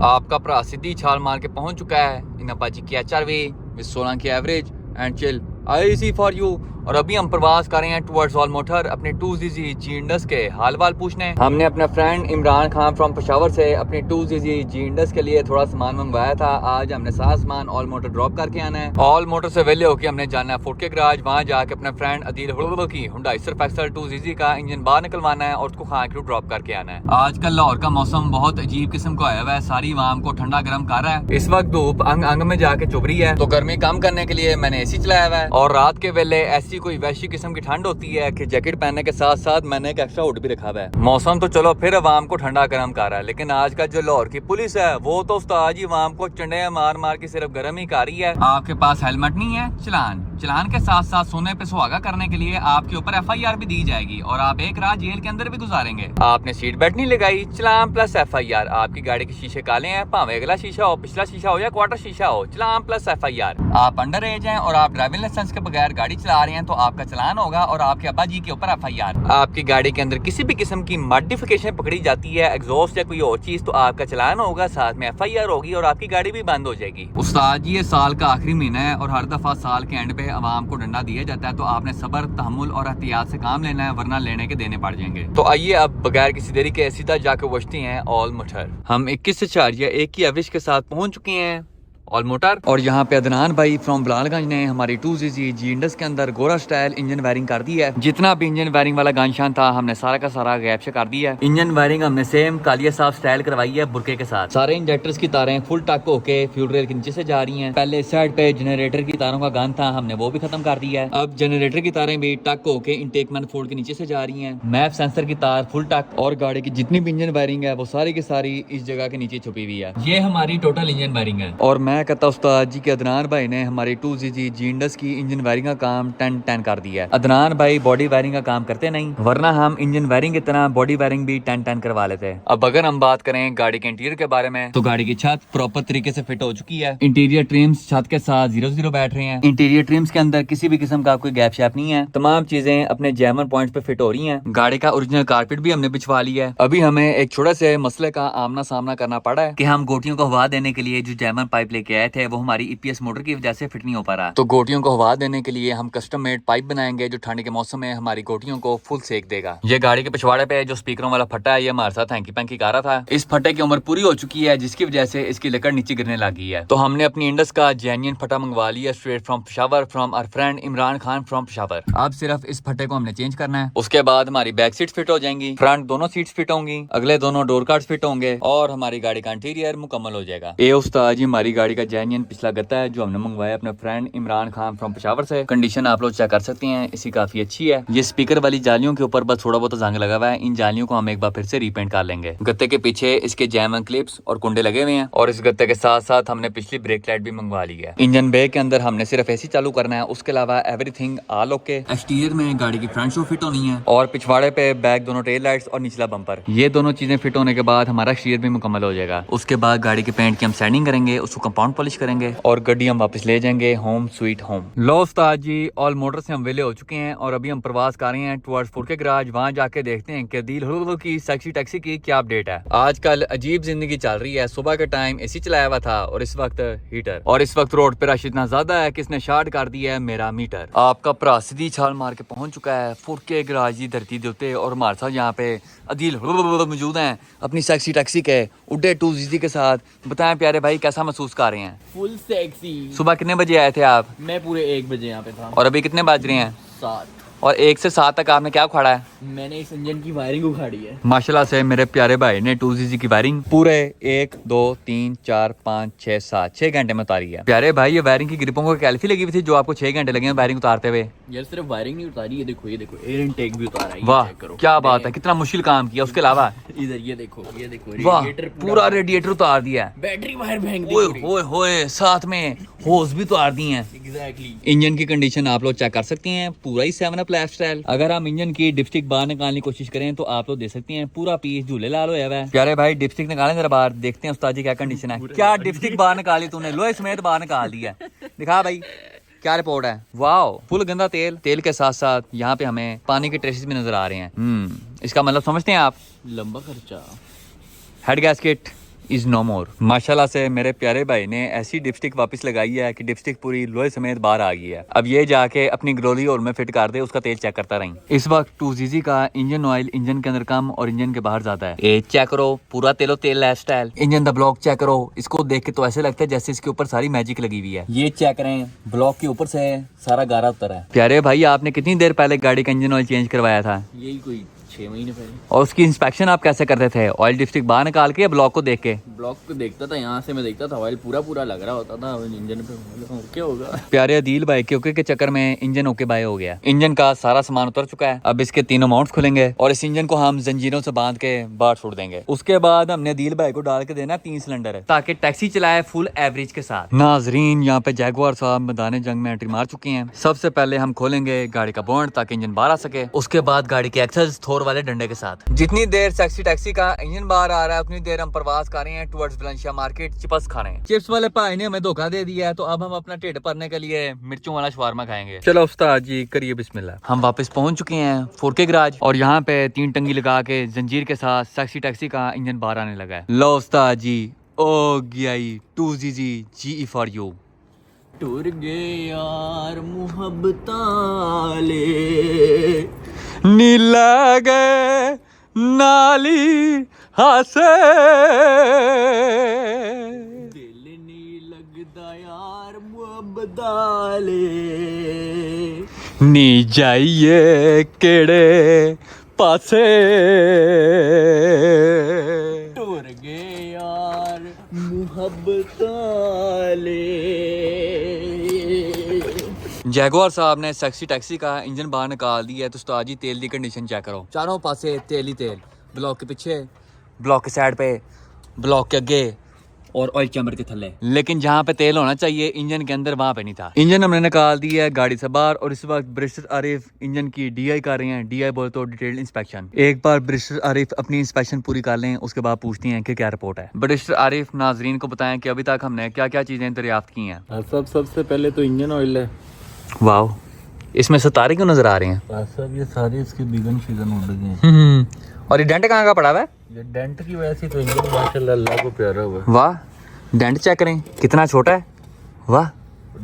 आपका भरा सीधी छाल मार के पहुंच चुका है इन अपाची की HRV विद 16 की average and chill IC for you. और अभी हम प्रवास कर रहे हैं टुवर्ड्स ऑल मोटर अपने 2ZZ जी इंडस के हाल वाल पूछने। हमने अपना फ्रेंड इमरान खान फ्रॉम पेशावर से अपने 2ZZ जी इंडस के लिए थोड़ा सामान मंगवाया था। आज हमने सारा सामान ऑल मोटर ड्रॉप करके आना है। ऑल मोटर से वेले होकर हमने जाना है फुट के गराज, वहाँ जाके अपना फ्रेंड अदील की हुंडई सरफ एक्सल 2ZZ का इंजन बाहर निकलवाना है और उसको खां के ड्रॉप करके आना है। आजकल लाहौर का मौसम बहुत अजीब किस्म का आया हुआ है, सारी आवाम को ठंडा गर्म कर रहा है। इस वक्त धूप अंग अंग में जाके चुभ रही है, तो गर्मी कम करने के लिए मैंने AC चलाया हुआ है। और रात के वेले ऐसी कोई वैसी किस्म की ठंड होती है कि जैकेट पहनने के साथ साथ मैंने एक एक्स्ट्रा हुड भी रखा हुआ है। मौसम तो चलो फिर अवाम को ठंडा गर्म कर रहा है, लेकिन आज का जो लाहौर की पुलिस है वो तो उस्ताद जी अवाम को चंडे मार मार के सिर्फ गर्म ही कर रही है। आपके पास हेलमेट नहीं है, चलान के साथ साथ सोने पे सुहागा करने के लिए आपके ऊपर FIR भी दी जाएगी और आप एक रात जेल के अंदर भी गुजारेंगे। आपने सीट बेल्ट नहीं लगाई, चलान प्लस FIR। आपकी गाड़ी के शीशे काले हैं, भावे अगला शीशा हो, पिछला शीशा हो या क्वार्टर शीशा हो, चलान प्लस FIR। आप अंडर एज हैं और आप ड्राइविंग लाइसेंस के बगैर गाड़ी चला रहे हैं तो आपका चलान होगा और आपके अब्बा जी के ऊपर FIR। आपकी गाड़ी के अंदर किसी भी किस्म की मॉडिफिकेशन पकड़ी जाती है, एग्जॉस्ट या कोई और चीज, तो आपका चलान होगा, साथ में FIR होगी और आपकी गाड़ी भी बंद हो जाएगी। उस्ताद जी ये साल का आखिरी महीना है और हर दफा साल के एंड पे अवाम को डंडा दिया जाता है, तो आपने सब्र, तहम्मुल और एहतियात से काम लेना है, वरना लेने के देने पड़ जाएंगे। तो आइए अब बगैर किसी देरी के सीधा जाके बचते हैं ऑल मोटर। हम 21.1 की एवरेज के साथ पहुंच चुके हैं ऑल मोटर। और यहाँ पे अदनान भाई फ्रॉम बिलालगंज ने हमारी 2ZZ जी इंडस के अंदर गोरा स्टाइल इंजन वायरिंग कर दी है। जितना भी इंजन वायरिंग वाला गानशान था हमने सारा का सारा गैप से कर दिया है। इंजन वायरिंग हमने सेम कालिया साफ स्टाइल करवाई है बुरके के साथ। सारे इंजेक्टर्स की तारें फुल टक होके फ्यूल रेल के नीचे से जा रही हैं। पहले साइड पे जनरेटर की तारों का गन था, हमने वो भी खत्म कर दिया है। अब जनरेटर की तारें भी टक होके इनटेक मैनिफोल्ड के नीचे से जा रही है। मैप सेंसर की तार फुल टक और गाड़ी की जितनी भी इंजन वायरिंग है वो सारी की सारी इस जगह के नीचे छुपी हुई है। ये हमारी टोटल इंजन वायरिंग है। और मैं कहता उस्ताद जी के अदनान भाई ने हमारी 2ZZ जी इंडस की इंजन वायरिंग का काम 10-10 कर दिया है। अदनान भाई बॉडी वायरिंग का काम करते नहीं, वरना हम इंजन वायरिंग की तरह बॉडी वायरिंग भी 10-10 करवा लेते हैं। अब अगर हम बात करें गाड़ी के इंटीरियर के बारे में, तो गाड़ी की छत प्रॉपर तरीके से फिट हो चुकी है। इंटीरियर ट्रिम्स छत के साथ 0-0 बैठ रहे हैं। इंटीरियर ट्रिम्स के अंदर किसी भी किस्म का कोई गैप शैप नहीं है, तमाम चीजें अपने जैमर पॉइंट्स पे फिट हो रही हैं। गाड़ी का ओरिजिनल कारपेट भी हमने बिछवा लिया है। अभी हमें एक छोटे से मसले का आमना सामना करना पड़ा है कि हम गोटियों को हवा देने के लिए जो जैमर पाइप लेके आए थे वो हमारी EPS मोटर की वजह से फिट नहीं हो पा रहा। तो गोटियों को हवा देने के लिए हम कस्टम मेड पाइप बनाएंगे जो ठंड के मौसम में हमारी गोटियों को फुल सेक देगा। ये गाड़ी के पिछवाड़े पे जो स्पीकरों वाला फट्टा है ये हमारे साथ हैंकी पैंकी कर रहा था। इस फट्टे की उम्र पूरी हो चुकी है जिसकी वजह से इसकी लकड़ नीचे गिरने लगी है। तो हमने अपनी इंडस का जेन्युइन फट्टा मंगवा लिया straight from Peshawar from our friend Imran Khan from Peshawar. अब सिर्फ इस फट्टे को हमने चेंज करना है। उसके बाद हमारी बैक सीट फिट हो जाएंगी, फ्रंट दोनों सीट्स फिट होंगी, अगले दोनों डोर कार्ड्स फिट होंगे और हमारी गाड़ी का इंटीरियर मुकम्मल हो जाएगा। ये उस्ताद जी हमारी गाड़ी का जेन्युइन पिछला गत्ता है जो हमने मंगवाया अपने फ्रेंड इमरान खान फ्रॉम पेशावर से। कंडीशन आप लोग चेक कर सकते हैं, इसकी काफी अच्छी है। ये स्पीकर वाली जालियों के ऊपर बस थोड़ा बहुत जंग लगा हुआ है, इन जालियों को हम एक बार फिर से रीपेंट कर लेंगे। गत्ते के पीछे इसके जैमर क्लिप्स और कुंडे लगे हुए हैं और इस गत्ते के साथ साथ हमने पिछली ब्रेक लाइट भी मंगवा ली है। इंजन बे के अंदर हमने सिर्फ AC चालू करना है, उसके अलावा एवरीथिंग ऑल ओके। एक्सटीरियर में गाड़ी की फ्रंट शो फिट होनी है और पिछवाड़े पे बैक दोनों टेल लाइट्स और निचला बम्पर, ये दोनों चीजें फिट होने के बाद हमारा एक्सटीरियर भी मुकम्मल हो जाएगा। उसके बाद गाड़ी के पेंट की हम सेटिंग करेंगे, उसको कंपाउंड पॉलिश करेंगे और गाड़ी हम वापस ले जाएंगे होम स्वीट होम। लो उस्ताद जी ऑल मोटर से हम वेले हो चुके हैं और अभी हम प्रवास कर रहे हैं टुवर्ड्स फुट के गराज। वहां जाके देखते हैं कि दिल की सेक्सी टैक्सी की क्या अपडेट है। आजकल अजीब जिंदगी चल रही है, सुबह के टाइम AC चलाया हुआ था और इस वक्त हीटर, और इस वक्त रोड पे रश इतना ज्यादा है कि इसने शार्ट कर दिया है मेरा मीटर। आपका भरा सीधी छाल मार के पहुंच चुका है फुट के गराज की धरती के उत्ते और हमारे साथ यहाँ पे अदील मौजूद हैं अपनी सेक्सी टैक्सी के उड्डे 2ZZ के साथ। बताएं प्यारे भाई कैसा महसूस कर रहे हैं? Full sexy. सुबह कितने बजे आए थे आप? मैं पूरे 1 बजे यहाँ पे था। और अभी कितने बज रहे हैं? 7। और 1 से 7 तक आपने क्या उखाड़ा है? मैंने इस इंजन की वायरिंग उखाड़ी है। माशाल्लाह से मेरे प्यारे भाई ने 2ZZ की वायरिंग पूरे 1 2 3 4 5 6 7 6 घंटे में उतारी है। प्यारे भाई ये वायरिंग की ग्रिपों को कैल्फी लगी हुई थी जो आपको 6 घंटे लगे हैं वायरिंग उतारते हुए? यार सिर्फ वायरिंग नहीं उतारी, ये देखो एयर इनटेक भी उतारा है। वाह क्या बात है, कितना मुश्किल काम किया। उसके अलावा इधर ये देखो वाह पूरा रेडिएटर उतार दिया है, बैटरी वायर फेंक दी। ओए होए साथ में होज भी उतार दी हैं। एग्जैक्टली। इंजन की कंडीशन आप लोग चेक कर सकते हैं, पूरा ही 7up लाइफस्टाइल। अगर हम इंजन की डिपस्टिक बाहर निकालने की कोशिश करें तो आप लोग देख सकते हैं पूरा पीस झूले लाल होया हुआ है। प्यारे भाई डिपस्टिक निकालें जरा बाहर, देखते हैं उस्ताद जी क्या कंडीशन है। क्या डिपस्टिक बाहर निकाली तूने? लोहे समेत बाहर निकाल दिया, दिखा भाई क्या रिपोर्ट है। वाओ फुल गंदा तेल के साथ साथ यहाँ पे हमें पानी के ट्रेसेस भी नजर आ रहे हैं। इसका मतलब समझते हैं आप? लंबा खर्चा। हेड गैस्केट इज नो मोर। माशाल्लाह से मेरे प्यारे भाई ने ऐसी डिपस्टिक वापस लगाई है कि डिपस्टिक पूरी लोहे समेत बाहर आ गई है। अब ये जाके अपनी ग्लोली होल में फिट कर दे, उसका तेल चेक करता रही। इस वक्त 2GZ का इंजन ऑयल इंजन के अंदर कम और इंजन के बाहर ज्यादा है। ये चेक करो, पूरा तेलो तेल लाइफ स्टाइल। इंजन दा ब्लॉक चेक करो, इसको देख के तो ऐसे लगता है जैसे इसके ऊपर सारी मैजिक लगी हुई है। ये चेक करें, ब्लॉक के ऊपर से सारा गारा उतर है। प्यारे भाई आपने कितनी देर पहले गाड़ी का इंजन ऑयल चेंज करवाया था? यही कोई 6 महीने पहले। और उसकी इंस्पेक्शन आप कैसे करते थे? ऑयल डिस्ट्रिक्ट बाहर निकाल के या ब्लॉक को देख के? ब्लॉक को देखता था, यहाँ से मैं देखता था ऑयल पूरा लग रहा होता था इंजन पे। क्या होगा प्यारे अदील भाई के ओके के चक्कर में इंजन ओके बाय हो गया। इंजन का सारा सामान उतर चुका है। अब इसके तीनों माउंट्स खुलेंगे और इस इंजन को हम जंजीरों से बांध के बाहर छोड़ देंगे। उसके बाद हमने अदील भाई को डाल के देना 3 सिलेंडर ताकि टैक्सी चलाए फुल एवरेज के साथ। नाजरीन यहाँ पे जैगुआर साहब मैदान जंग में एंट्री मार चुके हैं। सबसे पहले हम खोलेंगे गाड़ी का बोनट ताकि इंजन बाहर आ सके। उसके बाद गाड़ी के एक्सेस थोर वाले डंडे के साथ। जितनी देर सेक्सी टैक्सी का इंजन बाहर आ रहा है उतनी देर हम प्रवास कर रहे हैं टुवर्ड्स वलेंशिया मार्केट चिप्स खाने। चिप्स वाले भाई ने हमें धोखा दे दिया है, तो अब हम अपना ढिड भरने के लिए मिर्चों वाला शवारमा खाएंगे। चलो उस्ताद जी करिए बिस्मिल्लाह। हम वापस पहुंच चुके हैं 4K गराज और यहाँ पे 3 टंगी लगा के जंजीर के साथ सेक्सी टैक्सी का इंजन बाहर आने लगा है। लो उस्ताद जी, ओ गया 2GZ GE for you. Tour गए यार मुहब्बतां ले, नीला गए नाली हासे, दिल नहीं लगदा यार मुहब्बतां ले, नी जाइए केड़े पासे, टूर गए यार मुहब्बतां ले। जैगुआर साहब ने सेक्सी टैक्सी का इंजन बाहर निकाल दिया है। तो उस्ताद जी तेल की कंडीशन चेक करो, चारों पासे तेल ही तेल। ब्लॉक के पीछे, ब्लॉक के साइड पे, ब्लॉक के आगे और ऑयल चैम्बर के थल्ले। लेकिन जहाँ पे तेल होना चाहिए इंजन के अंदर वहाँ पे नहीं था। इंजन हमने निकाल दिया है गाड़ी से बाहर और इस वक्त ब्रिस्टर आरिफ इंजन की DI कर रहे हैं। DI बोले तो डिटेल्ड इंस्पेक्शन। एक बार ब्रिस्टर आरिफ अपनी इंस्पेक्शन पूरी कर लें उसके बाद पूछती हैं कि क्या रिपोर्ट है। ब्रिस्टर आरिफ नाजरीन को बताएं कि अभी तक हमने क्या क्या चीजें दरियाफ्त की हैं। सबसे पहले तो इंजन ऑयल है। वाह, इसमें सितारे क्यों नजर आ रहे हैं? सब ये सारे इसके बिगन शिगन उड़ गए हैं। और ये डेंट कहाँ का पड़ा हुआ है? ये डेंट की वजह से तो इंजन माशाल्लाह अल्लाह को प्यारा हुआ है। वाह, डेंट चेक करें कितना छोटा है। वाह,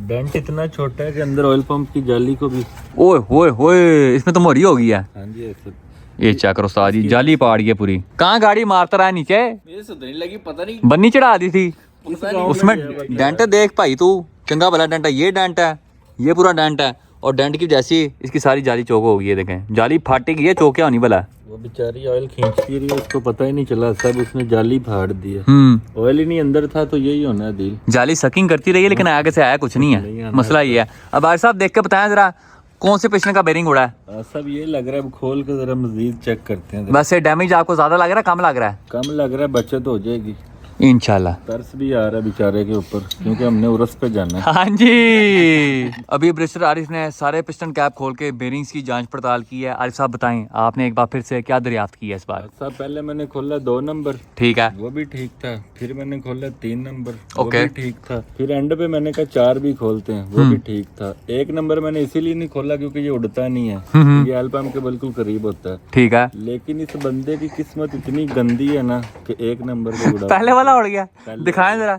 डेंट इतना छोटा है कि अंदर ऑयल पंप की जाली को भी। ओए होए होए, इसमें तो मोरी हो गई है। हाँ जी ऐसे। ये चेक करो उस्ताद जी, जाली पाड़ गई पूरी। कहाँ गाड़ी मारता रहा नीचे? मेरे से नहीं लगी, पता नहीं बन्नी चढ़ा दी थी पता नहीं। उसमें। डेंट देख भाई तू, चंगा भला डेंट है। ये डेंट है, ये पूरा डेंट है और डेंट की जैसी इसकी सारी जाली चौक हो गई है। देखें जाली फाटी गई है, चौक होनी भला। वो बेचारी ऑयल खींचती रही, उसको पता ही नहीं चला, सब उसने जाली फाड़ दी है। ऑयल ही नहीं अंदर था, तो यही होना है दिल। जाली सकिंग करती रही है लेकिन आगे से आया कुछ नहीं है। मसला ये है। अब भाई साहब देख के बताएं जरा कौन से पिछले का बेरिंग उड़ा है? सब ये लग रहा है, अब खोल के जरा मजीद चेक करते हैं। वैसे डैमेज आपको ज्यादा लग रहा है कम लग रहा है? कम लग रहा है, बचत हो जाएगी इंशाल्लाह। तरस भी आ रहा है बेचारे के ऊपर, क्योंकि हमने उर्स पे जाना है। हाँ जी, अभी ब्रिस्टर आरिफ ने सारे पिस्टन कैप खोल के बेरिंग्स की जांच पड़ताल की है। आरिफ साहब बताएं आपने एक बार फिर से क्या दरियाफ्त किया इस बार? साहब पहले मैंने खोला 2 नंबर, ठीक है, वो भी ठीक था। फिर मैंने खोला 3 नंबर, वो ओके। भी ठीक था। फिर एंड पे मैंने कहा 4 भी खोलते हैं, वो भी ठीक था। 1 नंबर मैंने इसीलिए नहीं खोला क्योंकि ये उड़ता नहीं है, ये ऑयल पंप के बिल्कुल करीब होता है। ठीक है। लेकिन इस बंदे की किस्मत इतनी गंदी है ना कि 1 नंबर पे उड़ा। पहले वाला उड़ गया, दिखाएं जरा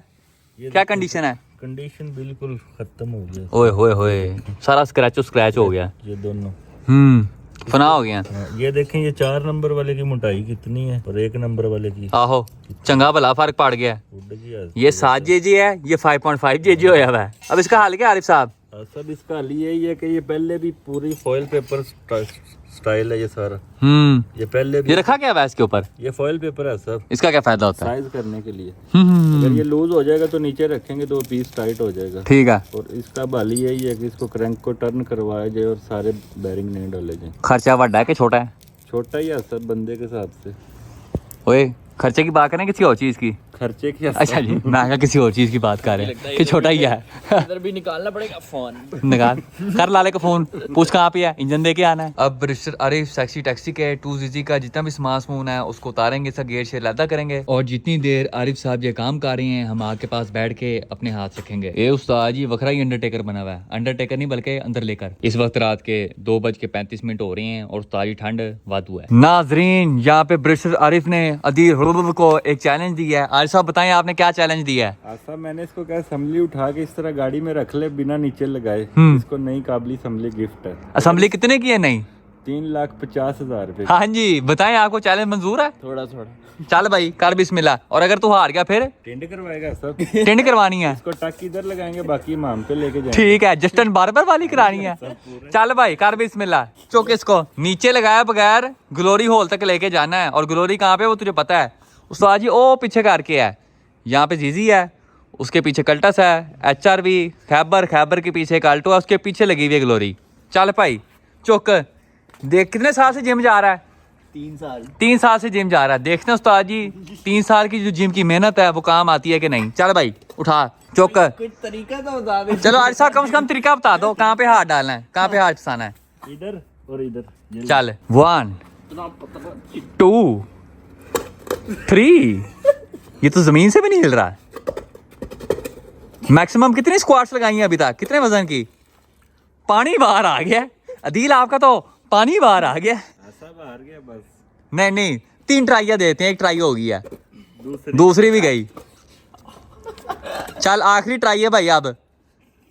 क्या कंडीशन है? कंडीशन बिल्कुल खत्म हो गया। ओए होए होए, सारा स्क्रैच हो गया। ये दोनों फना हो गया। ये देखें, ये 4 नंबर वाले की मोटाई कितनी है और 1 नंबर वाले की। आहो, चंगा भला फर्क पड़ गया। उड़ गया। ये 7 JG है, ये 5.5 JG होया हुआ है। अब इसका हाल क्या आरिफ साहब? सब इसका हाल यही है कि ये पहले भी पूरी फॉइल पेपर स्टाइल है ये सारा। ये पहले भी ये रखा क्या हुआ है इसके ऊपर? ये फॉइल पेपर है सब, इसका क्या फायदा होता है? साइज करने के लिए। अगर ये लूज हो जाएगा तो नीचे रखेंगे तो पीस टाइट हो जाएगा। ठीक है। और इसका बाली यही है कि इसको क्रैंक को टर्न करवाया जाए और सारे बैरिंग नहीं डाले जाए। खर्चा बड़ा है कि छोटा है? छोटा ही है सब बंदे के हिसाब से। ओए, खर्चे की बात करें किसी और चीज की? खर्चे की अच्छा जी, मैं क्या किसी और चीज की बात कर रहे हैं कि छोटा ही है। इधर भी निकालना पड़ेगा फोन। निकाल कर लाले का फोन, पूछ कहाँ पे है, इंजन दे के आना है। अब ब्रिस्टर आरिफ सेक्सी टैक्सी के 2GZ का जितना भी सामान समून है उसको उतारेंगे, इसका गेयर शेयर लदा करेंगे और जितनी देर आरिफ साहब ये काम कर रहे हैं हम आग के पास बैठ के अपने हाथ रखेंगे। ये उस्ताद जी वखरा ही अंडरटेकर बना हुआ है। अंडरटेकर नहीं बल्कि अंदर लेकर। इस वक्त रात के 2:35 हो रहे हैं और उस्ताद जी ठंड वादू है। नाजरीन यहाँ पे ब्रिस्टर आरिफ ने अदीर को एक चैलेंज दिया है। आरिफ साहब बताएं आपने क्या चैलेंज दिया है? आसा मैंने इसको कहा असम्बली उठा के इस तरह गाड़ी में रख ले बिना नीचे लगाए। इसको नई काबली असम्बली गिफ्ट है। असम्बली कितने की है? नहीं 3,50,000 रुपए। हाँ जी बताएं आपको चैलेंज मंजूर है? थोड़ा थोड़ा चल भाई कर बिस्मिल्लाह। और अगर तू हार गया फिर टेंड करवाएगा सब। टेंड करवानी है? इसको टक इधर लगाएंगे बाकी इमाम पे लेके जाएंगे। ठीक है जस्टिन बार्बर वाली करानी है। चल भाई कर बिस्मिल्लाह। चौक इसको नीचे लगाया बगैर ग्लोरी हॉल तक लेके जाना है। और ग्लोरी कहाँ पे वो तुझे पता है? उस्ताद जी ओ पीछे करके है। यहाँ पे जीजी है, उसके पीछे कल्टस है, HRV खैबर के पीछे काल्टो है, उसके पीछे लगी हुई है ग्लोरी। चल भाई चौक देख कितने साल से जिम जा रहा है? 3 साल से जिम जा रहा है। देखते हैं उस्ताद जी 3 साल की जो जिम की मेहनत है वो काम आती है कि नहीं। चल भाई उठा चौक। कुछ तरीका तो बता दे। चलो आरिफ साहब कम से कम तरीका बता दो कहाँ पे हाथ डालना है, कहाँ पे हाथ फंसाना है। इधर और इधर। चल 1 2 3। ये तो जमीन से भी नहीं हिल रहा। मैक्सिमम कितनी स्क्वाट्स लगाई हैं अभी तक? कितने वजन की? पानी बाहर आ गया। अदील आपका तो पानी बाहर आ गया। आसा बाहर गया बस। नहीं 3 ट्राइयां देते हैं, 1 ट्राई हो गई है, दूसरी भी गई। चल आखिरी ट्राई है भाई, अब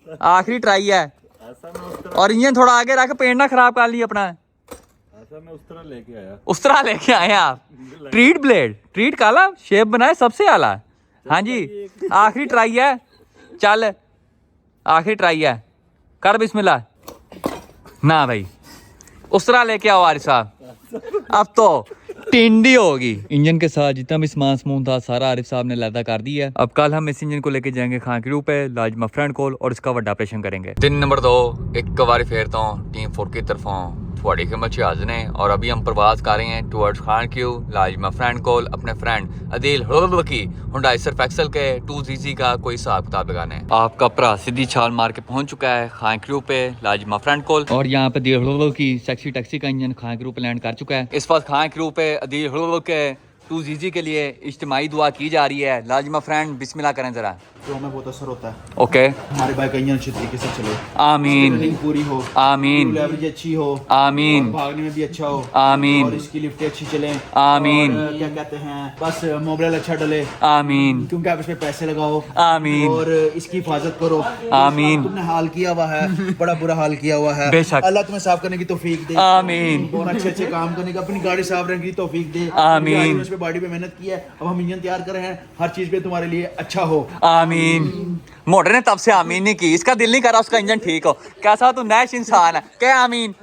आखिरी ट्राई है। आसा मैं उस तरह और इंजन थोड़ा आगे रख, पेड़ ना खराब कर ली अपना। आसा मैं उस तरह लेके आया। उस तरह लेके आए आप। ट्रीट ब्लेड, ट्रीट काला शेप बनाए सबसे आला। हाँ जी आखिरी ट्राई है। चल आखिरी ट्राई है, कर बिस्मिल्लाह। ना भाई उस तरह लेके आओ आरिफ साहब। अब तो टिंडी होगी। इंजन के साथ जितना भी सामान था सारा आरिफ साहब ने लैदा कर दिया है। अब कल हम इस इंजन को लेके जाएंगे खां की रूह पे लाजमा फ्रेंड कोल और इसका बड़ा ऑपरेशन करेंगे। दिन नंबर 2 एक बार फिर तो टीम 4 की तरफों थोड़ी खिदमत च हाज़िर हैं और अभी हम प्रवास कर रहे हैं टुवर्ड्स खान क्यू लाजमा फ्रेंड कोल अपने फ्रेंड अदील की हुंडई सर्फ एक्सेल के 2ZZ का कोई हिसाब किताब लगाने हैं। आपका भरा सीधी छाल मार के पहुंच चुका है खान क्यू पे लाजमा फ्रेंड कोल और यहाँ पे अदील की सेक्सी टैक्सी का इंजन खान क्यू पे लैंड कर चुका है। इस वक्त खान क्यू पे अदील के 2ZZ के लिए इज्तिमाई दुआ की जा रही है। लाजमा फ्रेंड बिस्मिल्लाह करें जरा। तो हमें बहुत असर होता है। ओके हमारे बाइक का इंजन अच्छी तरीके से चले, आमीन रनिंग पूरी हो, आमीन फ्यूल एवरेज अच्छी हो, आमीन और भागने में भी अच्छा हो, आमीन और इसकी लिफ्टें अच्छी चले, आमीन और क्या कहते हैं बस मोबाइल अच्छा डले, आमीन क्योंकि आप इस पे पैसे लगाओ, आमीन और इसकी हिफाजत करो। आमीन। तुमने हाल किया हुआ है, बड़ा बुरा हाल किया हुआ है। बेशक। अल्लाह तुम्हें साफ करने की तौफीक दे। आमीन। और अच्छे अच्छे काम करने की, अपनी गाड़ी साफ रखने की तौफीक दे। आमीन। क्योंकि आज उस पे बॉडी पे मेहनत की है, अब हम इंजन तैयार कर रहे हैं, हर चीज पे तुम्हारे लिए अच्छा हो। आमीन। मोटर ने तब से आमीन नहीं की, इसका दिल नहीं कर रहा उसका इंजन ठीक हो। कैसा तू नैश इंसान है, क्या आमीन।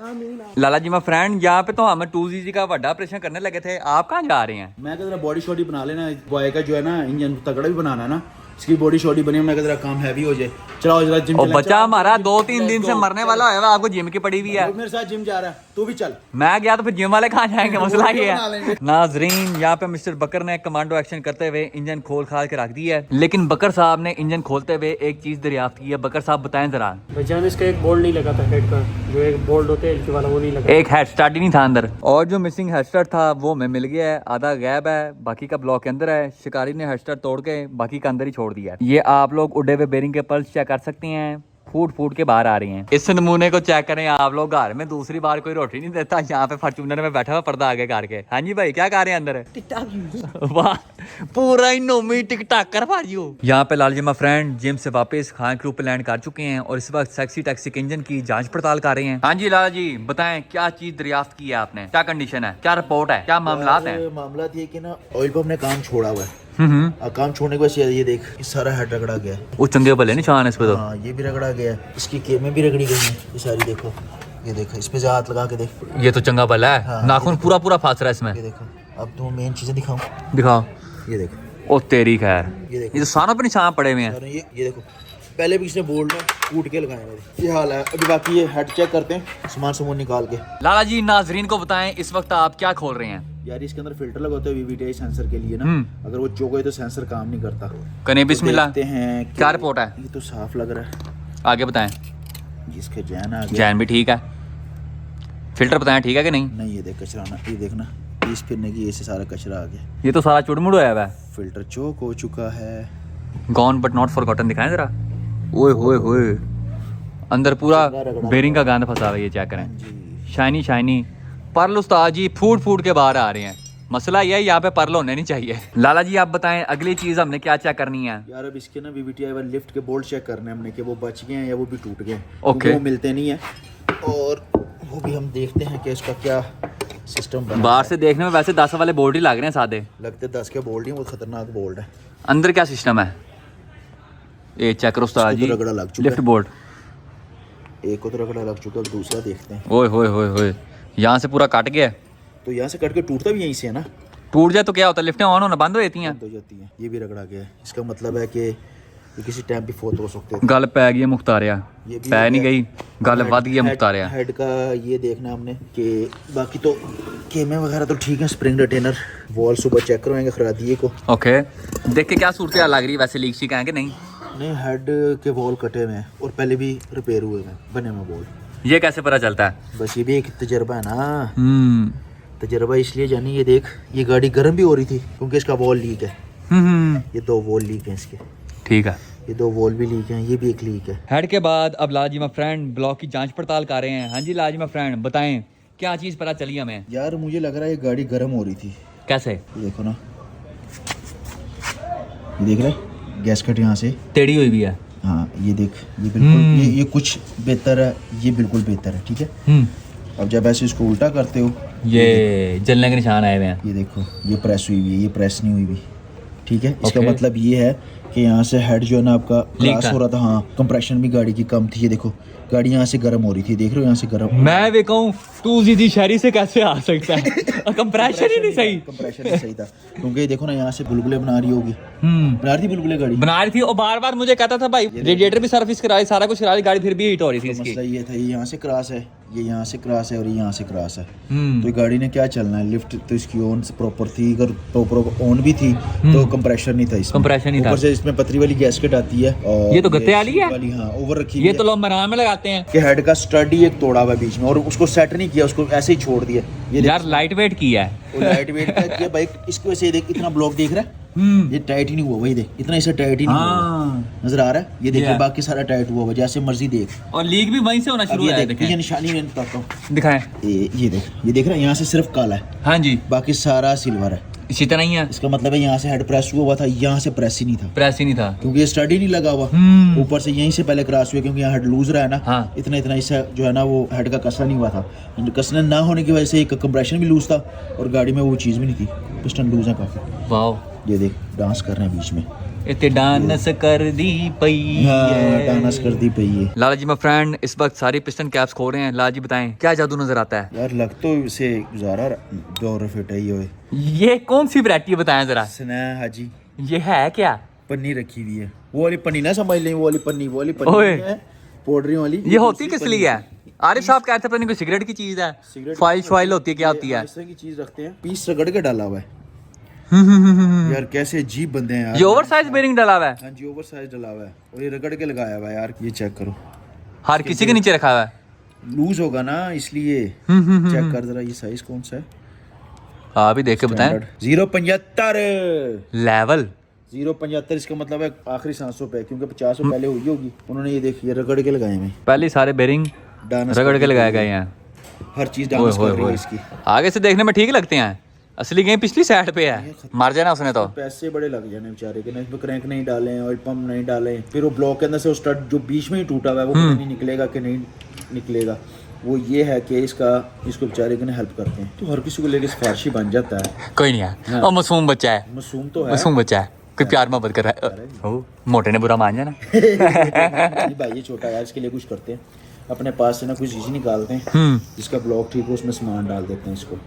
लाला जी मैं फ्रेंड यहाँ पे तो हम 2ZZ का बड़ा ऑपरेशन करने लगे थे, आप कहाँ जा रहे हैं? मैं कहता बॉडी शॉडी बना लेना, बॉय का जो है ना इंजन तगड़ा भी बनाना है ना, इसकी बॉडी शॉडी बनी, मैं कहता काम हैवी हो जाए। चलाओ जरा जिम। और बच्चा हमारा 2-3 दिन से मरने वाला है, आपको जिम की पड़ी हुई है। मेरे साथ जिम जा रहा है, तू भी चल। मैं गया तो फिर जिम वाले कहाँ जाएंगे, मसला ये बना लेंगे। है। नाजरीन यहाँ पे मिस्टर बकर ने कमांडो एक्शन करते हुए इंजन खोल खाल के रख दिया है, लेकिन बकर साहब ने इंजन खोलते हुए एक चीज दरियाफ्त की है। बकर साहब बताएं जरा। भाईजान इसका एक बोल्ट नहीं लगा था हेड का, जो एक बोल्ट होते है वाला, वो नहीं लगा। एक हेड स्टार्ट ही नहीं था अंदर, और जो मिसिंग हेड स्टार्ट था वो हमें मिल गया है, आधा गैब है, बाकी का ब्लॉक के अंदर है। शिकारी ने हेड स्टार्ट तोड़ के बाकी का अंदर ही छोड़ दिया है। ये आप लोग उड़े हुए बेरिंग के पल्स चेक कर सकते हैं, फूट के बाहर आ रही हैं। इस नमूने को चेक करें आप लोग, घर में दूसरी बार कोई रोटी नहीं देता, यहाँ पे फॉर्च्यूनर में बैठा हुआ पर्दा आगे करके। हाँ जी भाई क्या कर रहे हैं अंदर? वाह पूरा ही नोमी टिकटॉक कर पा रही हो। यहाँ पे लालजिमा फ्रेंड जिम से वापस खान के ऊपर लैंड कर चुके हैं और इस वक्त सेक्सी टैक्सी के इंजन की जांच पड़ताल कर रहे हैं। हाँ जी लाला जी बताएं क्या चीज दरियाफ्त की है आपने, क्या कंडीशन है, क्या रिपोर्ट है, क्या मामला है? मामला ये कि ना ऑयल पंप ने काम छोड़ा हुआ है। और काम छोड़ने के बाद ये देख, ये सारा हेड रगड़ा गया है। वो चंगे भले निशान है इस पे तो। हाँ ये भी रगड़ा गया है, इसकी केमें भी रगड़ी गई हैं, ये सारी देखो, ये देखो इस पे जा हाथ लगा के देख, ये तो चंगा भला है। हाँ, नाखून पूरा फास रहा है इसमें। ये देखो। अब तुम मेन चीजें दिखाऊं, दिखाओ। ये देखो, ओ तेरी खैर, ये देखो, ये तो सारा पे निशान पड़े हुए हैं। और ये देखो, पहले भी इसने बोल्ट में कूट के लगाए मेरे। ये हाल है। अभी बाकी ये हेड चेक करते हैं, सामान निकाल के। लाला जी नाजरीन को बताएं इस वक्त आप क्या खोल रहे हैं? यार इसके अंदर फिल्टर लगा होता है VVTi सेंसर के लिए ना, अगर वो चोक है तो सेंसर काम नहीं करता। कने बिस्मिल्लाह। देखते हैं क्या रिपोर्ट है? ये तो साफ लग रहा है। आगे बताएं। जिसके जैन आ गया। जैन भी ठीक है, फिल्टर बताएं ठीक है कि नहीं? नहीं ये देख कचरा ना, ये देखना इस फिरने की, ऐसे सारा कचरा आ गया। ये तो सारा चुड़मुड़ होया हुआ है। फिल्टर चोक हो चुका है। गॉन बट नॉट फॉरगॉटन दिखाएं जरा। ओए होए होए, अंदर पूरा बेरिंग का गंद फंसा हुआ है, ये चेक करें। जी शाइनी शाइनी पर्ल उस्ताद जी फूट के बाहर आ रहे हैं। मसला ये है यहाँ पे पर्ल होने नहीं चाहिए। लाला जी आप बताएं अगली चीज हमने क्या चेक करनी है? यार अब इसके ना VVTi वाले लिफ्ट के बोल्ट चेक करने हैं हमने कि वो बच गए हैं या वो भी टूट गए। ओके। वो मिलते नहीं है और वो भी हम देखते हैं कि इसका क्या सिस्टम बना। बाहर से देखने में वैसे 10 वाले बोल्ट ही लग रहे हैं सादे, लगते 10 के बोल्ट ही, वो खतरनाक बोल्ट है। अंदर क्या सिस्टम है? ये चेक करो उस्ताद इसको जी, तो रगड़ा लग चुका लिफ्ट है। बोर्ड। एक को तो रगड़ा लग चुका है, दूसरा देखते हैं। ओए होए होए होए, यहाँ से पूरा कट गया। तो यहाँ से कट के टूटता भी यहीं से है ना, टूट जाए तो क्या होता है? लिफ्टें ऑन होना बंद हो जाती हैं। बंद हो जाती है। ये भी रगड़ा गया है, इसका मतलब है कि ये किसी टाइम भी फोत हो सकते थे। गल पै गई मुख्तारिया, ये भी पै नहीं है। गई, गल वध गई मुख्तारिया। हेड का ये देखना हमने कि बाकी तो केमे वगैरह तो ठीक है। स्प्रिंग रिटेनर वॉल सुबह चेक करवाएंगे खरादिए को। ओके, देख के क्या सूरत हाल लग रही है? वैसे लीक शीक है कि नहीं? नहीं, हेड के वॉल कटे हुए हैं और पहले भी रिपेयर हुए हैं, बने हुए वॉल। ये कैसे पता चलता है? बस ये भी एक तजर्बा है ना। तजर्बा इसलिए जानी, ये देख ये गाड़ी गर्म भी हो रही थी क्योंकि इसका वॉल लीक है। ये 2 वॉल लीक हैं इसके, ठीक है। ये 2 वॉल भी लीक हैं, ये भी एक लीक है। हेड के बाद अब लाजिमा फ्रेंड ब्लॉक की जांच पड़ताल कर रहे हैं। हाँ जी लाजिमा फ्रेंड बताएं क्या चीज़ पता चली हमें? यार मुझे लग रहा है ये गाड़ी गर्म हो रही थी। कैसे? ये देखो ना, ये देख रहा है गैस कट यहाँ से टेढ़ी हुई भी है। हाँ ये देख, ये बिल्कुल ये कुछ बेहतर है, ये बिल्कुल बेहतर है, ठीक है। अब जब ऐसे इसको उल्टा करते हो ये जलने के निशान आए हुए हैं। ये देखो, ये प्रेस हुई हुई है, ये प्रेस नहीं हुई भी, ठीक है। इसका Okay. मतलब ये है कि यहाँ से हेड जो है ना आपका Leak क्रॉस था। हो रहा था। हाँ, कंप्रेशन भी गाड़ी की कम थी। ये देखो गाड़ी यहाँ से गर्म हो रही थी, देख रहे हो यहाँ से गर्म। मैं भी कहूँ तू जीदी शहरी से कैसे आ सकता है? कंप्रेशर ही नहीं सही। कंप्रेशन नहीं सही था क्योंकि ये देखो ना यहाँ से बुलबुले बना रही होगी, बना रही थी बुलबुले गाड़ी। बना रही थी और बार बार मुझे कहता था भाई रेडिएटर भी सर्विस करा ली, सारा कुछ करा ली, गाड़ी फिर भी हीट हो रही थी तो इसकी। मसला ये था, ये यहाँ से क्रॉस है, ये यहाँ से क्रॉस है और ये यहाँ से क्रॉस है। हम्म। तो ये गाड़ी ने क्या चलना है? लिफ्ट तो इसकी ऑन प्रॉपर थी, अगर प्रॉपर ऑन भी थी तो कंप्रेशर नहीं था इसमें। Compression नहीं था। ऊपर से इसमें पतरी वाली गैसकेट आती है और ये तो गत्ते वाली है? हाँ, ओवर रखी ये हुई तो है। लोग मराम में लगाते हैं कि हेड का स्टड ही एक तोड़ा हुआ है बीच में और उसको सेट नहीं किया, उसको ऐसे ही छोड़ दिया। ये यार लाइट वेट की है। लाइट वेट का किया बाइक, इसकी वजह से देख इतना ब्लॉक देख रहा है, ये टाइट ही नहीं हुआ। वही देख, इतना इसे टाइट ही नहीं हुआ, नजर आ रहा है? ये देखिए Yeah. बाकी सारा टाइट हुआ हुआ, जैसे मर्जी देख। और लीक भी वहीं से होना अब शुरू ये है। देख, ये निशानी मैं बताता हूँ, दिखाएं। ये देख, ये देख रहा है, यहाँ से सिर्फ काला है, हाँ जी, बाकी सारा सिल्वर है। इसी तरह ही है। इसका मतलब है यहाँ से हेड प्रेस हुआ था, यहाँ से प्रेस ही नहीं था प्रेस ही नहीं था क्योंकि ये स्टड ही नहीं लगा हुआ। ऊपर से यहीं से पहले क्रॉस हुआ क्योंकि यहाँ हेड लूज रहा है ना। हाँ। इतना इतना इससे जो है ना वो हेड का कसरा नहीं हुआ था। कसने ना होने की वजह से एक कंप्रेशन भी लूज था और गाड़ी में वो चीज़ भी नहीं थी, पिस्टन लूज है काफ़ी। वाह, ये देख डांस कर रहे हैं बीच में, इतने डांस कर दी पई है। डांस कर दी पई है। लाला जी, मैं फ्रेंड इस वक्त सारी पिस्टन कैप्स खो रहे हैं। लाला जी बताएं क्या जादू नजर आता है? यार लग तो इसे गुजारा दौर फिट है ये। ये कौन सी वैरायटी बताएं जरा? सना हाजी, ये है क्या? पन्नी रखी हुई है, वो वाली पन्नी ना समझ लें, वो वाली पन्नी ओए। नहीं है, पाउडरी वाली। ये होती किस लिए है? आरिफ साहब कहते हैं पता नहीं कोई सिगरेट की चीज है, फाइल फाइल होती है, क्या होती है? इस तरह की चीज रखते हैं, पीस रगड़ के डाला हुआ है। यार कैसे अजीब बंदे हैं यार। ये ओवर साइज बेरिंग डाला हुआ है, हाँ जी, ओवर साइज डाला हुआ है और ये रगड़ के लगाया हुआ है यार। ये चेक करो, हर किसी के नीचे रखा हुआ है। लूज होगा ना इसलिए। चेक कर जरा, ये साइज कौन सा है? आप भी देख के बताएं। 0.75 लेवल 0.75, इसका मतलब है आखिरी 700 पे, क्योंकि 50 पहले हुई होगी। उन्होंने ये देखिए रगड़ के लगाए हैं, पहले सारे बेरिंग डांस रगड़ के लगाए गए हैं। हर चीज डांस कर रही है इसकी। आगे से देखने में ठीक लगते हैं, असली गेम पिछली साइड पे है। मार जाना उसने तो। पैसे बड़े लग जाने बेचारे के ना, इसमें क्रैंक नहीं डाले, ऑयल पंप नहीं डाले, फिर वो ब्लॉक के अंदर से वो स्टड जो बीच में ही टूटा हुआ है वो पता नहीं निकलेगा कि नहीं निकलेगा। वो ये है कि इसको बेचारे के ना हेल्प करते हैं, तो हर किसी को लेके सिफारिशी बन जाता है। कोई नहीं है, और मासूम बच्चा है, मासूम तो है, मासूम बच्चा है, कोई प्यार मोहब्बत कर रहा है। ओ, मोटे ने बुरा मान जाना। ये भाई ये छोटा यार, इसके लिए कुछ करते हैं, अपने पास से ना कुछ चीज़ निकालते हैं, जिसका ब्लॉक ठीक हो उसमें सामान डाल देते हैं इसको।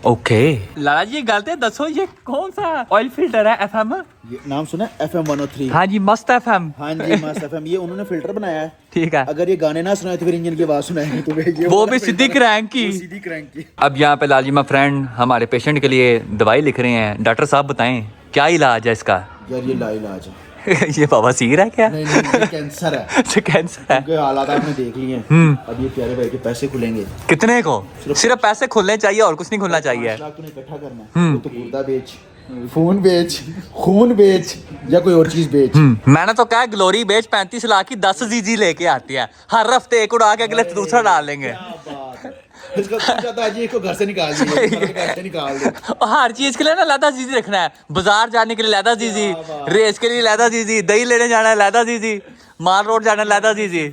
ओके लाला जी, गलते दसो ये कौन सा ऑयल फिल्टर है? एफएम? ये नाम सुना है? FM 103। हाँ जी, मस्त एफएम। हाँ जी, मस्त FM, ये उन्होंने फिल्टर बनाया है। ठीक है, अगर ये गाने ना सुनाए तो फिर इंजन की आवाज सुनाएंगे तुम्हें। ये वो वाला भी filter सीधी है, क्रैंक की। वो सीधी क्रैंक की। अब यहाँ पे लालजीमा फ्रेंड हमारे पेशेंट के लिए दवाई लिख रहे हैं। डॉक्टर साहब बताएं क्या इलाज है इसका? यार ये लाइलाज है। ये बवासीर है क्या? नहीं नहीं, ये कैंसर है। अच्छा, कैंसर है। क्योंकि हालात आपने देख लिए हैं। अब ये प्यारे भाई के पैसे खुलेंगे। कितने को? सिर्फ पैसे खुलने चाहिए और कुछ नहीं खुलना चाहिए। 5 लाख तूने इकट्ठा करना है, वो तो गुर्दा बेच, फोन बेच, खून बेच या कोई और चीज बेच। मैंने तो कहा ग्लोरी बेच 35 लाख की 10 जीजी लेके आती है, हर हफ्ते एक उड़ा के अगले दूसरा डाल लेंगे। इसको चाहता है जी इसको घर से निकाल दीजिए, घर से निकाल दे। और हर चीज के लिए ना लहदा जीजी रखना है। बाजार जाने के लिए लहदा जीजी, रेस के लिए लहदा जीजी, दही लेने जाना है लहदा जीजी, माल रोड जाना है लहदा जीजी,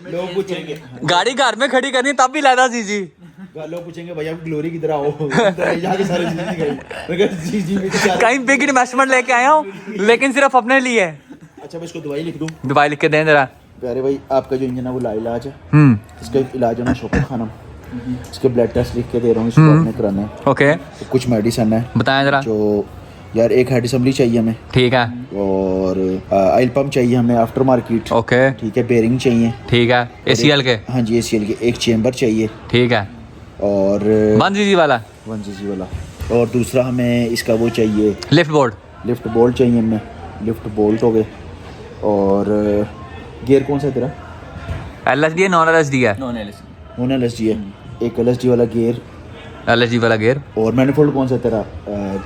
लोग पूछेंगे, गाड़ी घर में खड़ी करनी तब भी लहदा जीजी। लोग पूछेंगे भैया ग्लोरी किधर आओ, जाके सारे जी जी में क्या। कहीं बिग इन्वेस्टमेंट लेके आया हूँ लेकिन सिर्फ अपने लिए। अच्छा मैं इसको दवाई लिख दूं? दवाई लिख के दें जरा। प्यारे भाई आपका जो इंजन है वो लाइलाज है, इसका इलाज होना शोको खानम, इसके ब्लड टेस्ट लिख के दे रहा हूँ, इसको आपने कराना है। ओके तो कुछ मेडिसिन है बताएं जरा। जो यार एक हेड असेंबली चाहिए हमें, ठीक है। और ऑयल पंप चाहिए हमें आफ्टर मार्केट, ओके ठीक है, बेरिंग चाहिए, ठीक है। ACL के, हाँ जी ACL के, एक चेम्बर चाहिए, ठीक है। और 1 GG वाला 1 GG वाला, और दूसरा हमें इसका वो चाहिए लिफ्ट बोर्ड। लिफ्ट बोल्ट चाहिए हमें, लिफ्ट बोल्ट हो गए। और गियर कौन सा है तेरा? LSD है नॉन LSD है? नॉन एलएस नॉन LSD है, एक LSD वाला गियर। LSD वाला गियर। और मैनिफोल्ड कौन सा है तेरा?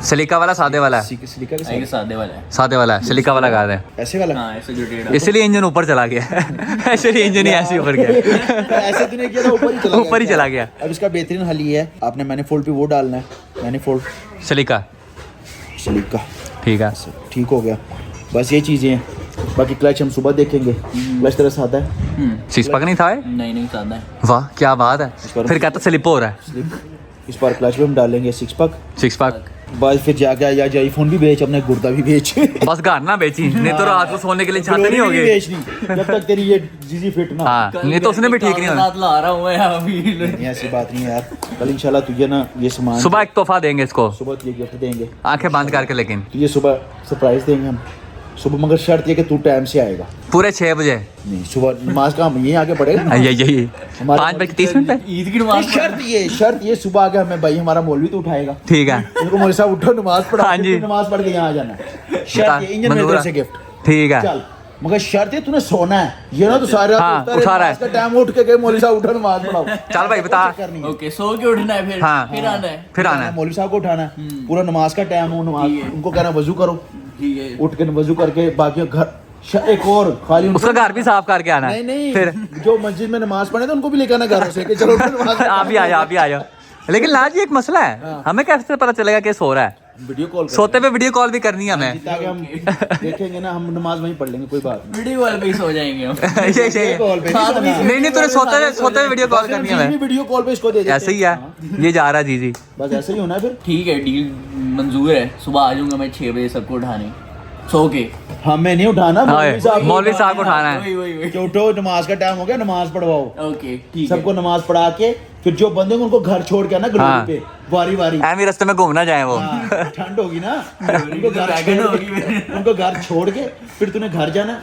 सिलिका वाला सादे वाला है? सिलिका के आएगा साथ सादे वाला है। सादे वाला है, सिलिका वाला गा दे। ऐसे वाला? हाँ ऐसे जो टेढ़ा इसलिए इंजन ऊपर चला गया इसलिए इंजन ही ऐसे ऊपर गया ऐसे तूने किया था, ऊपर ही चला गया। ऊपर ही चला गया। अब इसका बेहतरीन हल ये है, आपने मैनिफोल्ड पे वो डालना है, मैनिफोल्ड सिलिका, सिलिका, ठीक है। ठीक हो गया। बस ये चीज़ें हैं, बाकी क्लच हम सुबह देखेंगे। क्लच तरह सादा है, 6 पैक नहीं था ये? नहीं सादा है। वाह क्या बात है। फिर कहता स्लिप हो रहा है। स्लिप। इस बार क्लच पे हम डालेंगे 6 पैक। 6 पैक। बस फिर जाके या जो आईफोन भी बेच, अपने गुर्दा भी बेच, बस घर ना बेची, नहीं तो रात को सोने के लिए छाते नहीं ग्लोरी भी होगे। बेचनी जब तक तेरी ये जीजी फिट ना हो। हाँ नहीं तो उसने भी ठीक नहीं होना। साथ ला रहा हूँ मैं अभी। नहीं ऐसी बात नहीं है यार, कल इंशाल्लाह तुझे ना ये सामान सुबह एक तोहफा देंगे इसको, सुबह तुझे गिफ्ट देंगे, आंखें बंद करके। लेकिन तुझे सुबह सरप्राइज देंगे हम सुबह, मगर शर्त ये कि तू टाइम से आएगा। पूरे 6 बजे। नहीं सुबह नमाज का हम यहीं आके पढ़ेगा ना। यही हमारे 5:30 पे। ईद की नमाज शर्त ये सुबह आके हमें भाई हमारा मौलवी तो उठाएगा, ठीक है उनको मौलवी साहब उठो नमाज पढ़ो, हाँ जी। नमाज पढ़ के यहाँ आ जाना। शर्त ये इंजन मेरी तरफ से गिफ्ट, ठीक है। चल मगर शर्त है तूने सोना है, ये ना तो सारे हाँ, रात उठा रहा है। का टाइम उठ के गए मौलवी साहब उठो नमाज पढ़ाओ। चल भाई बता। ओके सो के उठना है फिर। हाँ। फिर आना है। फिर आना है। मौलवी साहब को उठाना है, पूरा नमाज का टाइम हो, नमाज उनको कहना वजू करो, ठीक है। उठ के वजू करके बाकी घर एक और खाली उसका घर भी साफ करके आना है। नहीं फिर जो मस्जिद में नमाज पढ़े थे उनको भी लेकर आना घर से कि चलो नमाज आप भी आ जाओ, आप भी आ जाओ। लेकिन लाज एक मसला है, हमें कैसे पता चलेगा कि सो रहा है? वीडियो कॉल सोते पे वीडियो कॉल भी करनी है हमें। ताकि हम देखेंगे ना, हम नमाज वहीं पढ़ लेंगे, कोई बात नहीं। वीडियो कॉल पे ही सो जाएंगे हम। ये कॉल पे नहीं सोना। नहीं तूने सोते पे वीडियो कॉल करनी है हमें। वीडियो कॉल पे इसको दे देते ऐसे ही है, ये जा रहा है जी जी। बस ऐसे ही होना है फिर। ठीक है डील मंजूर है। सुबह आ जाऊंगा मैं 6 बजे सबको उठाने सो के। हमें नहीं उठाना, मौलवी साहब को उठाना है। वही कि उठो नमाज का टाइम हो गया, नमाज पढ़वाओ। ओके ठीक है। सबको नमाज पढ़ा के फिर जो बंदे उनको घर छोड़ के आना हाँ। ग्लोरी पे वारी वारी। ऐਵੇਂ रास्ते में घूमना जाए वो। हाँ, ठंड होगी ना, उनको घर छोड़ के फिर तूने घर जाना,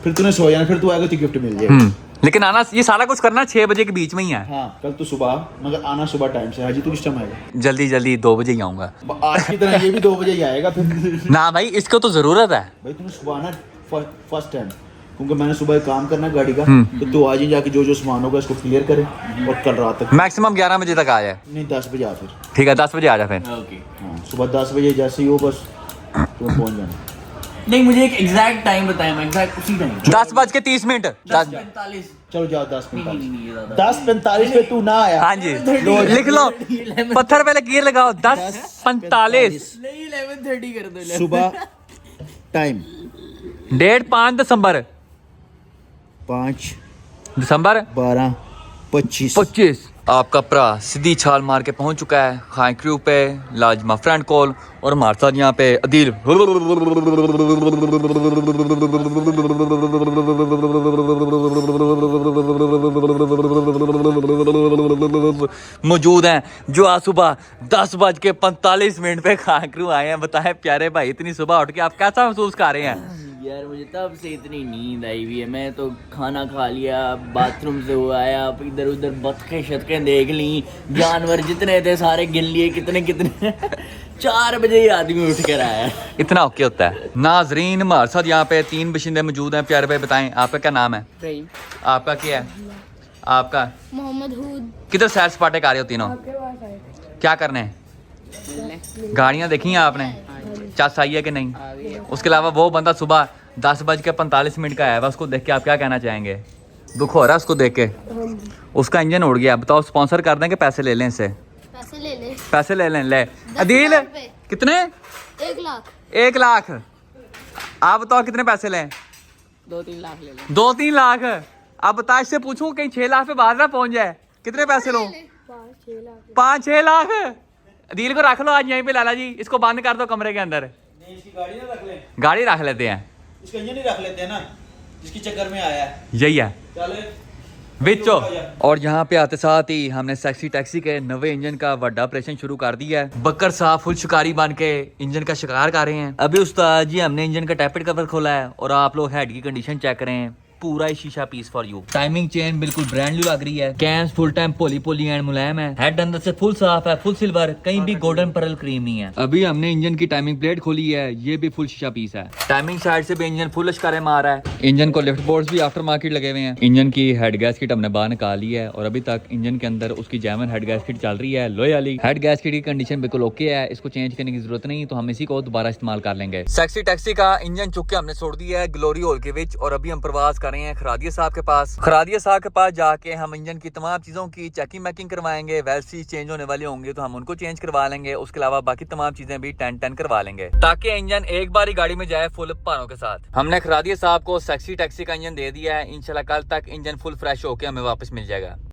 फिर तूने सो जाना, फिर तू आएगा तो गिफ्ट मिल जाएगा। लेकिन आना ये सारा कुछ करना 6 बजे के बीच में ही है। हाँ कल तो सुबह, मगर आना सुबह टाइम से। हाजी तू किस टाइम आएगा? जल्दी जल्दी 2 बजे ही आऊंगा। आज की तरह ये भी 2 बजे ही आएगा फिर। ना भाई इसको तो जरूरत है। भाई तूने सुबह आना फर्स्ट टाइम, क्योंकि मैंने सुबह काम करना गाड़ी का, तो तू आज ही जाके जो जो सामान होगा इसको क्लियर करे और कल रात तक। मैक्सिमम 11 बजे तक आ जाए। नहीं 10 बजे आ फिर। ठीक है 10 बजे आ जा फिर। ओके। हाँ सुबह 10 बजे जैसे ही हो बस तुम्हें पहुंच जाना। नहीं मुझे एक एग्जैक्ट टाइम बताएं, मैं एग्जैक्ट उसी टाइम 10:30। 10:45। चलो जाओ 10:45। नहीं ये ज्यादा 10:45 पे तू ना आया। हाँ जी लिख लो, पत्थर पे लकीर लगाओ। 10:45। नहीं 11:30 कर दो। सुबह टाइम डेट 5 दिसंबर 5 दिसंबर 12 25। 25। आपका भरा सीधी छाल मार के पहुंच चुका है खाई क्रू पे, लाजमा फ्रेंड कॉल। और हमारे साथ यहाँ पे अदील मौजूद हैं, जो आज सुबह 10:45 पे खाई क्रू आए हैं। बताएं प्यारे भाई, इतनी सुबह उठ के आप कैसा महसूस कर रहे हैं? यार मुझे तब से इतनी नींद आई हुई है। मैं तो खाना खा लिया, बाथरूम से वो आया, इधर उधर बतखें शतखें देख ली, जानवर जितने थे सारे गिन लिए, कितने कितने 4 बजे ही आदमी उठ कर आया। इतना ओके होता है। नाजरीन हमारे साथ यहाँ पे 3 बशिंदे मौजूद हैं। प्यारे भाई बताएं आपका क्या नाम है? आपका क्या है? आपका मोहम्मद हूद। किधर सैर सपाटे कर रहे हो तीनों? क्या करने हैं? गाड़ियाँ देखी हैं आपने? चस आई है कि नहीं? उसके अलावा वो बंदा सुबह 10:45 का आया हुआ, उसको देख के आप क्या कहना चाहेंगे? दुख हो रहा है उसको देख के? उसका इंजन उड़ गया। बताओ स्पॉन्सर कर दें कि पैसे ले लें इससे? पैसे ले ले। पैसे ले लें। ले अदील कितने? 1 लाख। 1 लाख। आप बताओ कितने पैसे लें? 2-3 लाख ले ले। 2-3 लाख। अब बता, इससे पूछूं कहीं 6 लाख पे बात ना पहुंच जाए। कितने पैसे लो? 5-6 लाख। अदील को रख लो आज यहीं पे लाला जी, इसको बंद कर दो कमरे के अंदर। नहीं, इसकी गाड़ी ना रख ले, गाड़ी रख लेते हैं, इसका इंजन ही रख लेते हैं ना, जिसकी चक्कर में आया है। यही है चले बिचो। और यहाँ पे आते साथ ही हमने सेक्सी टैक्सी के नवे इंजन का बड़ा ऑपरेशन शुरू कर दिया है। बकर साहब फुल शिकारी बन के इंजन का शिकार कर रहे हैं। अभी उस्ताद जी हमने इंजन का टैपेट कवर खोला है और आप लोग हेड की कंडीशन चेक करें, पूरा ही शीशा piece for you. Timing chain बिल्कुल ब्रांड न्यू लग रही है। कैम्स फुल टाइम पोली पोली एंड मुलायम है। हेड अंदर से फुल साफ है, फुल सिल्वर, कहीं भी गोल्डन पर्ल क्रीम नहीं है। अभी हमने इंजन की टाइमिंग प्लेट खोली है, ये भी फुल शीशा पीस है। टाइमिंग साइड से भी इंजन फुल अशकारे मार रहा है। इंजन को लिफ्ट बोर्ड्स भी आफ्टर मार्केट लगे हुए हैं। इंजन की हेड गैस्केट हमने बाहर निकाली है और अभी तक इंजन के अंदर उसकी जैमन हेड गैस्केट चल रही है। लोहे वाली हेड गैस्केट की कंडीशन बिल्कुल ओके है, इसको चेंज करने की जरूरत नहीं, तो हम इसी को दोबारा इस्तेमाल कर लेंगे। सेक्सी टैक्सी का इंजन चुक के हमने छोड़ दिया है ग्लोरी हॉल के विच और अभी हम प्रवास कर रहे हैं खरादिया साहब के पास। खरादिया साहब के पास जाके हम इंजन की तमाम चीजों की चेकिंग मैकिंग करवाएंगे। वेल्सी चेंज होने वाले होंगे तो हम उनको चेंज करवा लेंगे। उसके अलावा बाकी तमाम चीजें भी 10-10 करवा लेंगे ताकि इंजन एक बार ही गाड़ी में जाए फुल पानों के साथ। हमने खरादिया साहब को सेक्सी टैक्सी का इंजन दे दिया है। इंशाल्लाह कल तक इंजन फुल फ्रेश होकर हमें वापस मिल जाएगा।